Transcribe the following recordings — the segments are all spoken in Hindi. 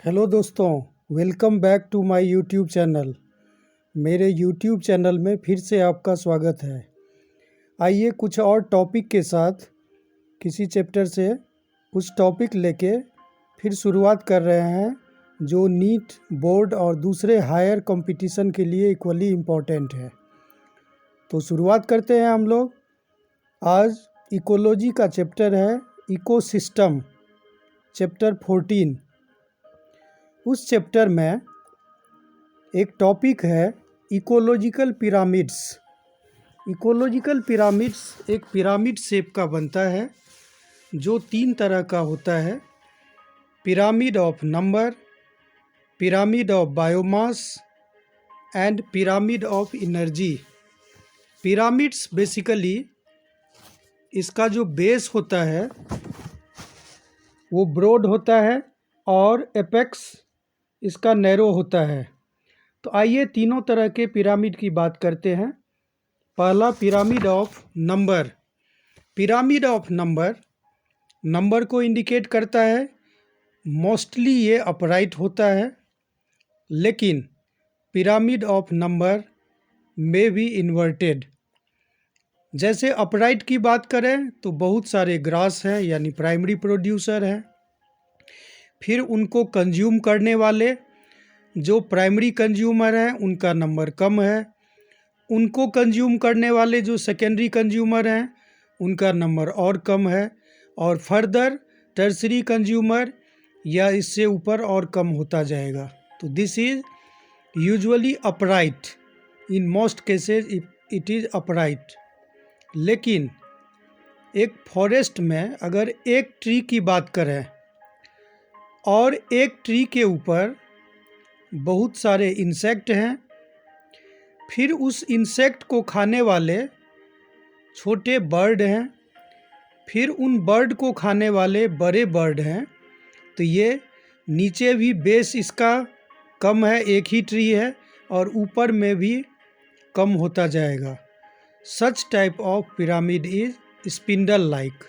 हेलो दोस्तों, welcome back to my YouTube channel. मेरे यूट्यूब चैनल में फिर से आपका स्वागत है। आइए कुछ और टॉपिक के साथ किसी चैप्टर से कुछ टॉपिक लेके फिर शुरुआत कर रहे हैं जो नीट, बोर्ड और दूसरे हायर कंपटीशन के लिए इक्वली इम्पोर्टेंट है। तो शुरुआत करते हैं हम लोग। आज इकोलॉजी का चैप्टर है इकोसिस्टम, चैप्टर 14। उस चैप्टर में एक टॉपिक है इकोलॉजिकल पिरामिड्स। इकोलॉजिकल पिरामिड्स एक पिरामिड शेप का बनता है जो 3 तरह का होता है: pyramid of number, pyramid of biomass and pyramid of energy. Pyramids basically इसका जो बेस होता है वो ब्रॉड होता है और एपेक्स इसका नैरो होता है। तो आइए तीनों तरह के पिरामिड की बात करते हैं। पहला pyramid of number. Pyramid of number number को इंडिकेट करता है। मोस्टली ये अपराइट होता है, लेकिन पिरामिड ऑफ नंबर में भी इन्वर्टेड। जैसे अपराइट की बात करें तो बहुत सारे ग्रास हैं यानी प्राइमरी प्रोड्यूसर हैं। फिर उनको कंज्यूम करने वाले जो प्राइमरी कंज्यूमर हैं उनका नंबर कम है। उनको कंज्यूम करने वाले जो सेकेंडरी कंज्यूमर हैं उनका नंबर और कम है। और फर्दर टर्सरी कंज्यूमर या इससे ऊपर और कम होता जाएगा। तो this is usually upright. In most cases it is upright. लेकिन एक फॉरेस्ट में अगर एक ट्री की बात करें और एक ट्री के ऊपर बहुत सारे इंसेक्ट हैं, फिर उस इंसेक्ट को खाने वाले छोटे बर्ड हैं, फिर उन बर्ड को खाने वाले बड़े बर्ड हैं, तो ये नीचे भी बेस इसका कम है, एक ही ट्री है, और ऊपर में भी कम होता जाएगा। सच type of pyramid is spindle like.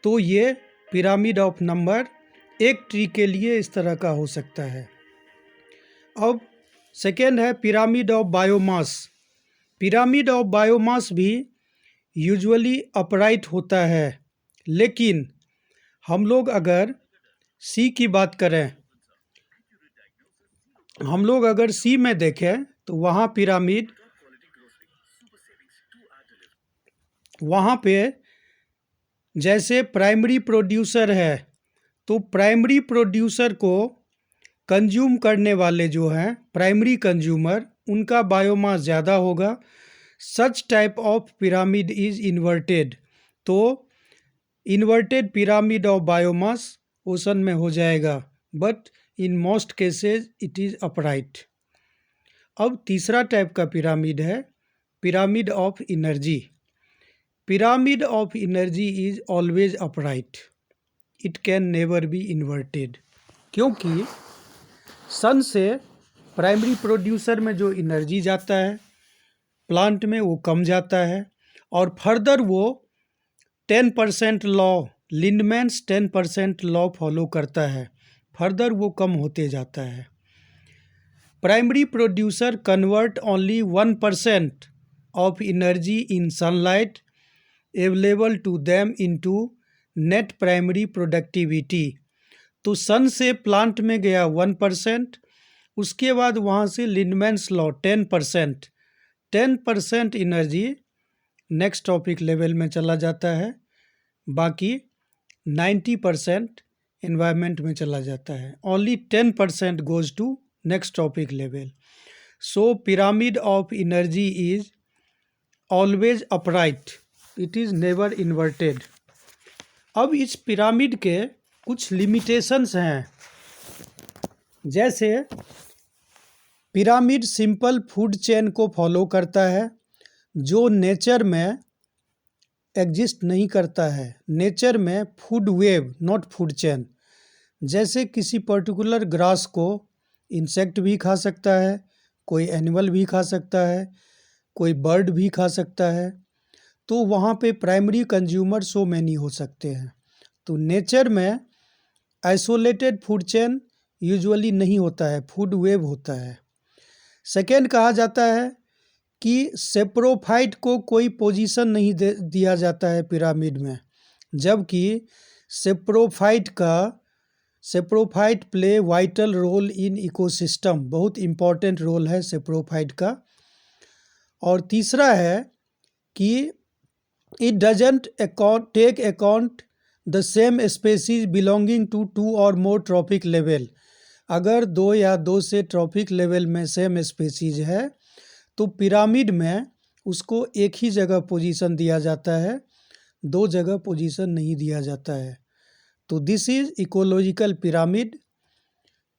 तो ये पिरामिड ऑफ नंबर एक ट्री के लिए इस तरह का हो सकता है। अब सेकेंड है pyramid of biomass. Pyramid of biomass भी यूजुअली अपराइट होता है, लेकिन हम लोग अगर सी की बात करें, हम लोग अगर सी में देखें तो वहाँ पिरामिड, वहाँ पे जैसे प्राइमरी प्रोड्यूसर है तो प्राइमरी प्रोड्यूसर को कंज्यूम करने वाले जो हैं प्राइमरी कंज्यूमर, उनका बायोमास ज़्यादा होगा। Such type of pyramid is inverted. तो inverted pyramid of biomass ocean में हो जाएगा, but in most cases it is upright. अब तीसरा टाइप का पिरामिड है pyramid of energy. Pyramid of energy is always upright. It can never be inverted, क्योंकि सन से प्राइमरी प्रोड्यूसर में जो एनर्जी जाता है प्लांट में वो कम जाता है, और फर्दर वो 10% लॉ, लिंडमैन्स 10% लॉ फॉलो करता है, फर्दर वो कम होते जाता है। Primary producer convert only 1% of energy in sunlight available to them into net primary productivity. तो सन से प्लांट में गया 1%, उसके बाद वहाँ से Lindeman's law 10% energy next topic level में चला जाता है, बाकी 90% एनवायरनमेंट में चला जाता है। Only 10% goes to next topic level. So pyramid of energy is always upright, it is never inverted. अब इस पिरामिड के कुछ लिमिटेशंस हैं। जैसे पिरामिड सिंपल फूड चेन को फॉलो करता है जो नेचर में एग्जिस्ट नहीं करता है। नेचर में food web, not food chain. जैसे किसी पर्टिकुलर ग्रास को इंसेक्ट भी खा सकता है, कोई एनिमल भी खा सकता है, कोई बर्ड भी खा सकता है। तो वहाँ पे प्राइमरी कंज्यूमर सो मैनी हो सकते हैं। तो नेचर में आइसोलेटेड फूड चेन यूजुअली नहीं होता है, फूड वेब होता है। सेकेंड कहा जाता है कि सेप्रोफाइट को कोई पोजीशन नहीं दिया जाता है पिरामिड में, जबकि saprophyte play vital role in ecosystem, बहुत इम्पॉर्टेंट रोल है सेप्रोफाइट का। और तीसरा है कि it doesn't take account the same species belonging to 2 और मोर ट्रॉपिक लेवल। अगर 2 या 2 से ट्रॉपिक लेवल में सेम स्पेसीज है तो पिरामिड में उसको एक ही जगह पोजीशन दिया जाता है, 2 जगह पोजीशन नहीं दिया जाता है। तो दिस इज़ इकोलॉजिकल पिरामिड।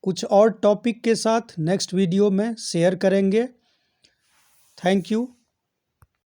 कुछ और टॉपिक के साथ नेक्स्ट वीडियो में शेयर करेंगे। Thank you.